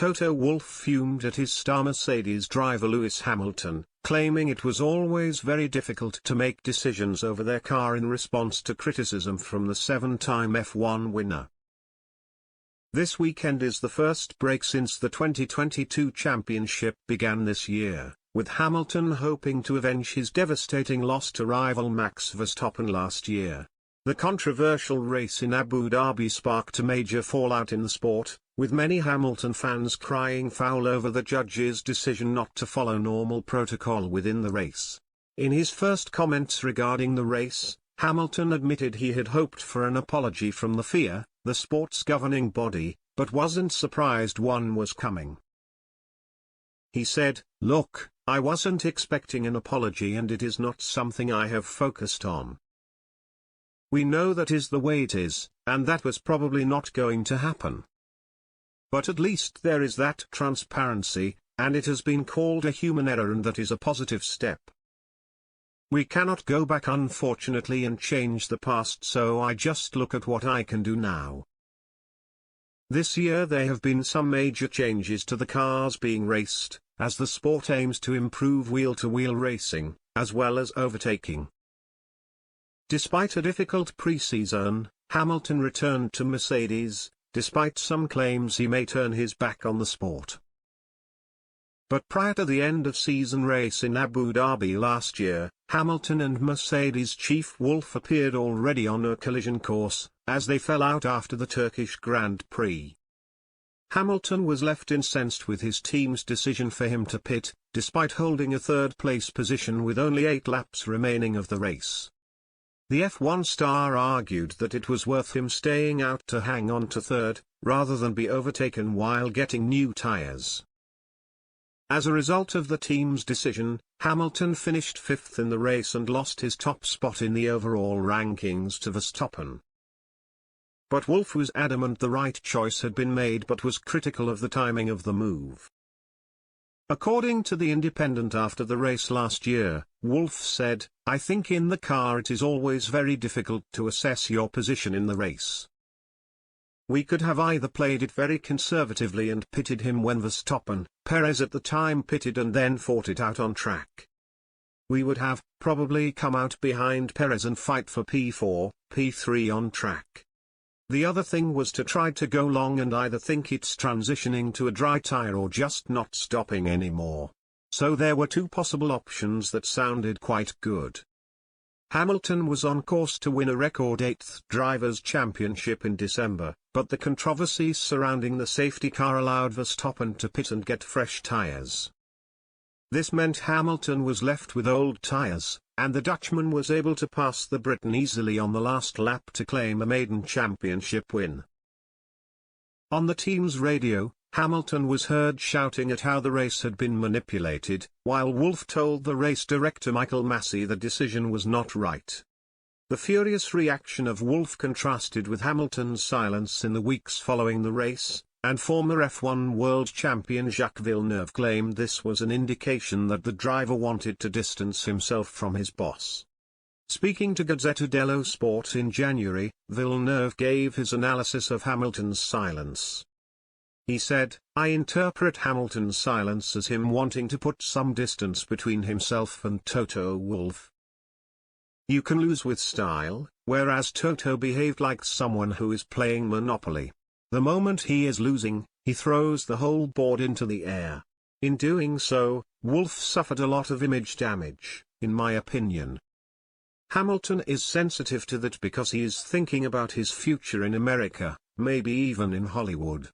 Toto Wolff fumed at his star Mercedes driver Lewis Hamilton, claiming it was always very difficult to make decisions over their car in response to criticism from the 7-time F1 winner. This weekend is the first break since the 2022 championship began this year, with Hamilton hoping to avenge his devastating loss to rival Max Verstappen last year. The controversial race in Abu Dhabi sparked a major fallout in the sport, with many Hamilton fans crying foul over the judge's decision not to follow normal protocol within the race. In his first comments regarding the race, Hamilton admitted he had hoped for an apology from the FIA, the sport's governing body, but wasn't surprised one was coming. He said, "Look, I wasn't expecting an apology and it is not something I have focused on. We know that is the way it is, and that was probably not going to happen. But at least there is that transparency, and it has been called a human error and that is a positive step. We cannot go back unfortunately and change the past, so I just look at what I can do now." This year there have been some major changes to the cars being raced, as the sport aims to improve wheel-to-wheel racing, as well as overtaking. Despite a difficult pre-season, Hamilton returned to Mercedes, despite some claims he may turn his back on the sport. But prior to the end-of-season race in Abu Dhabi last year, Hamilton and Mercedes chief Wolff appeared already on a collision course, as they fell out after the Turkish Grand Prix. Hamilton was left incensed with his team's decision for him to pit, despite holding a third-place position with only 8 laps remaining of the race. The F1 star argued that it was worth him staying out to hang on to third, rather than be overtaken while getting new tyres. As a result of the team's decision, Hamilton finished 5th in the race and lost his top spot in the overall rankings to Verstappen. But Wolff was adamant the right choice had been made but was critical of the timing of the move. According to The Independent after the race last year, Wolff said, "I think in the car it is always very difficult to assess your position in the race. We could have either played it very conservatively and pitted him when Verstappen, Perez at the time pitted and then fought it out on track. We would have probably come out behind Perez and fight for P4, P3 on track. The other thing was to try to go long and either think it's transitioning to a dry tire or just not stopping anymore. So there were 2 possible options that sounded quite good." Hamilton was on course to win a record 8th Drivers' Championship in December, but the controversies surrounding the safety car allowed Verstappen to pit and get fresh tyres. This meant Hamilton was left with old tyres, and the Dutchman was able to pass the Briton easily on the last lap to claim a maiden championship win. On the team's radio, Hamilton was heard shouting at how the race had been manipulated, while Wolff told the race director Michael Massey the decision was not right. The furious reaction of Wolff contrasted with Hamilton's silence in the weeks following the race, and former F1 world champion Jacques Villeneuve claimed this was an indication that the driver wanted to distance himself from his boss. Speaking to Gazzetta dello Sport in January, Villeneuve gave his analysis of Hamilton's silence. He said, "I interpret Hamilton's silence as him wanting to put some distance between himself and Toto Wolff. You can lose with style, whereas Toto behaved like someone who is playing Monopoly. The moment he is losing, he throws the whole board into the air. In doing so, Wolff suffered a lot of image damage, in my opinion. Hamilton is sensitive to that because he is thinking about his future in America, maybe even in Hollywood."